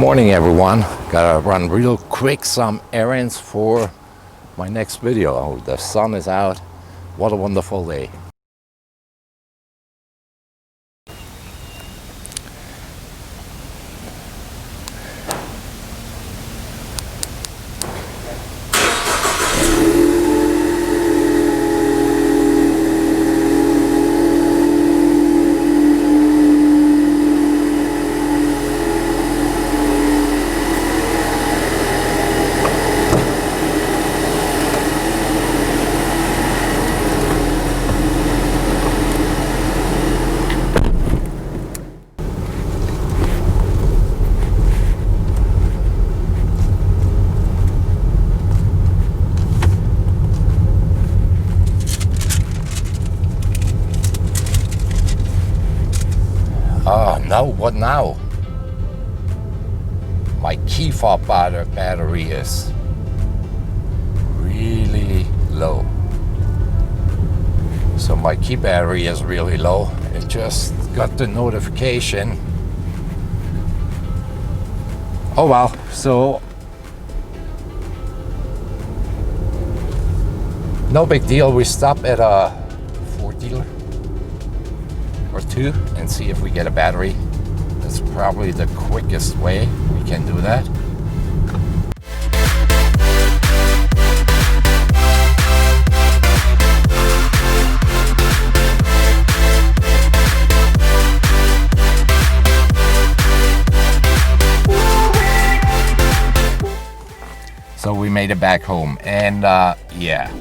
morning, everyone. Gotta run real quick some errands for my next video. Oh, the sun is out. What a wonderful day. No, what now? My key fob battery is really low. So my key battery is really low. It just got the notification. Oh well, so no big deal. We stop at a Ford dealer or two and see if we get a battery. That's probably the quickest way we can do that. So we made it back home, and yeah,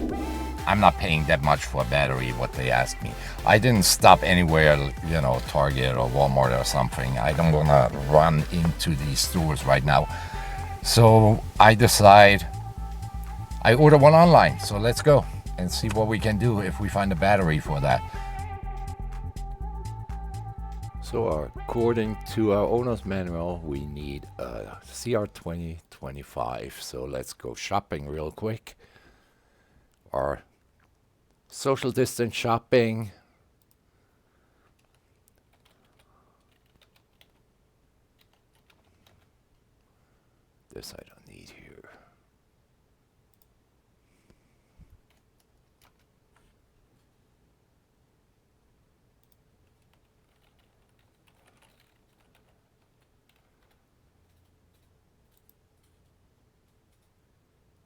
I'm not paying that much for a battery, what they asked me. I didn't stop anywhere, you know, Target or Walmart or something. I don't want to run into these stores right now. So I decide, I order one online. So let's go and see what we can do if we find a battery for that. So according to our owner's manual, we need a CR2025. So let's go shopping real quick. Our social distance shopping. This I don't need here.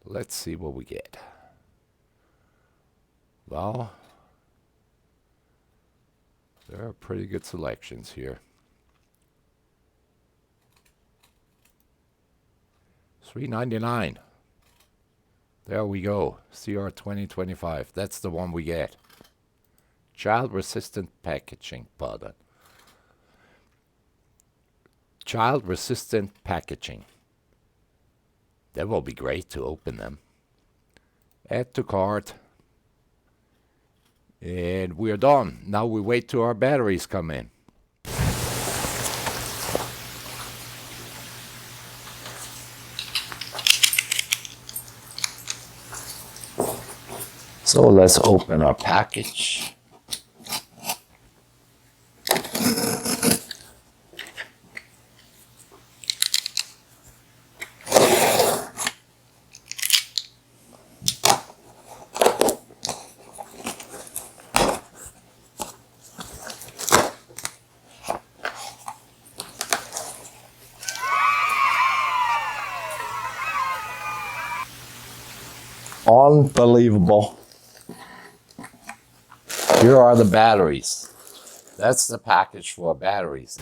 Let's see what we get. Well, there are pretty good selections here. $3.99. There we go. CR2025. That's the one we get. Child-resistant packaging pattern. Child-resistant packaging. That will be great to open them. Add to cart. And we're done. Now we wait till our batteries come in. So let's open our package. Unbelievable. Here are the batteries. That's the package for batteries.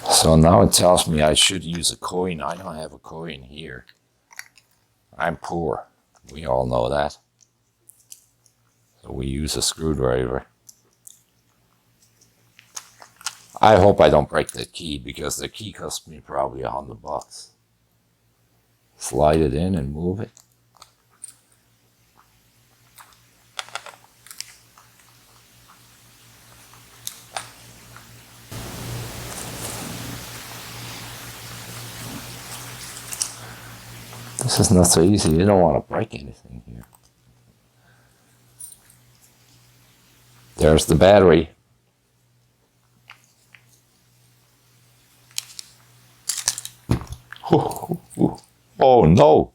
So now it tells me I should use a coin. I don't have a coin here. I'm poor. We all know that. So we use a screwdriver. I hope I don't break the key, because the key cost me probably $100. Slide it in and move it. This is not so easy. You don't want to break anything here. There's the battery. Oh no!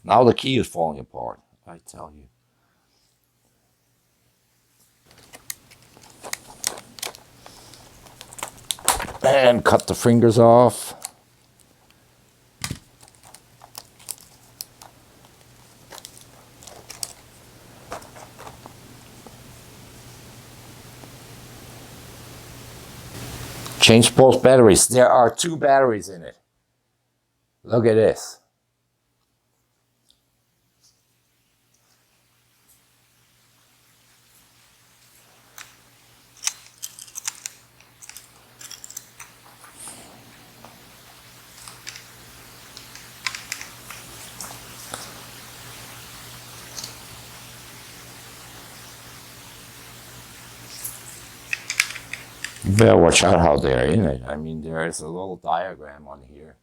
Now the key is falling apart, I tell you. And cut the fingers off. Change both batteries. There are 2 batteries in it. Look at this. You better watch out how they're in it. I mean, there is a little diagram on here.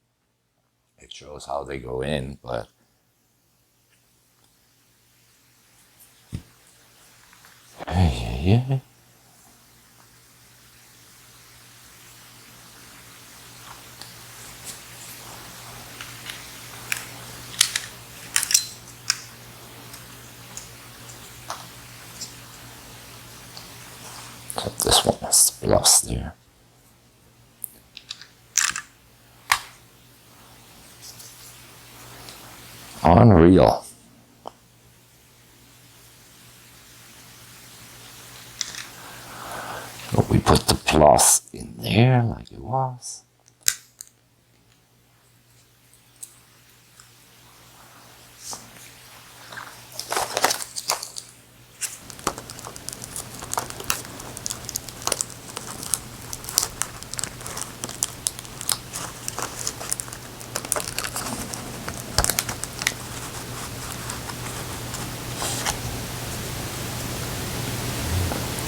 It shows how they go in, but yeah. This one has the plus there. Unreal. So we put the plus in there like it was.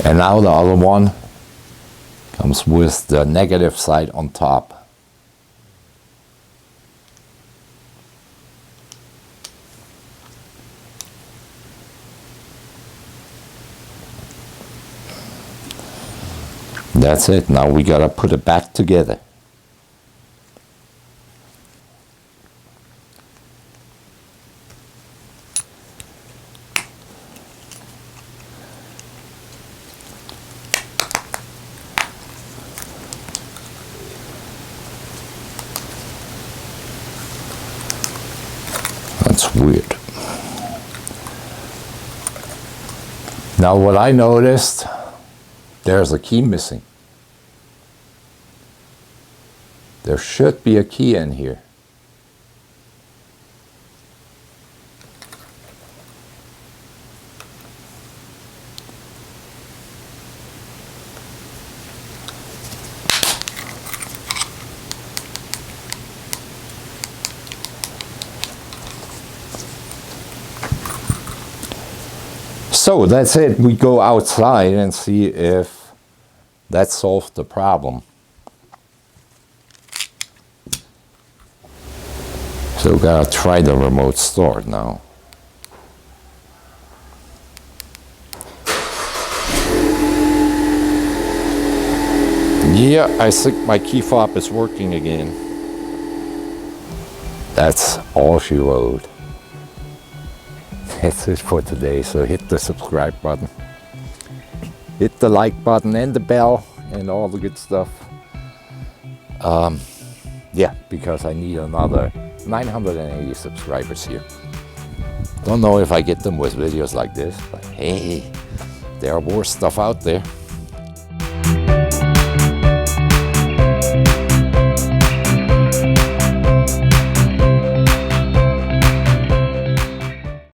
And now the other one comes with the negative side on top. That's it. Now we gotta put it back together. That's weird. Now what I noticed, there's a key missing. There should be a key in here. So that's it. We go outside and see if that solved the problem. So we gotta try the remote start now. Yeah, I think my key fob is working again. That's all she wrote. That's it for today. So hit the subscribe button, hit the like button and the bell and all the good stuff. Yeah, because I need another 980 subscribers here. Don't know if I get them with videos like this, but hey, there are worse stuff out there.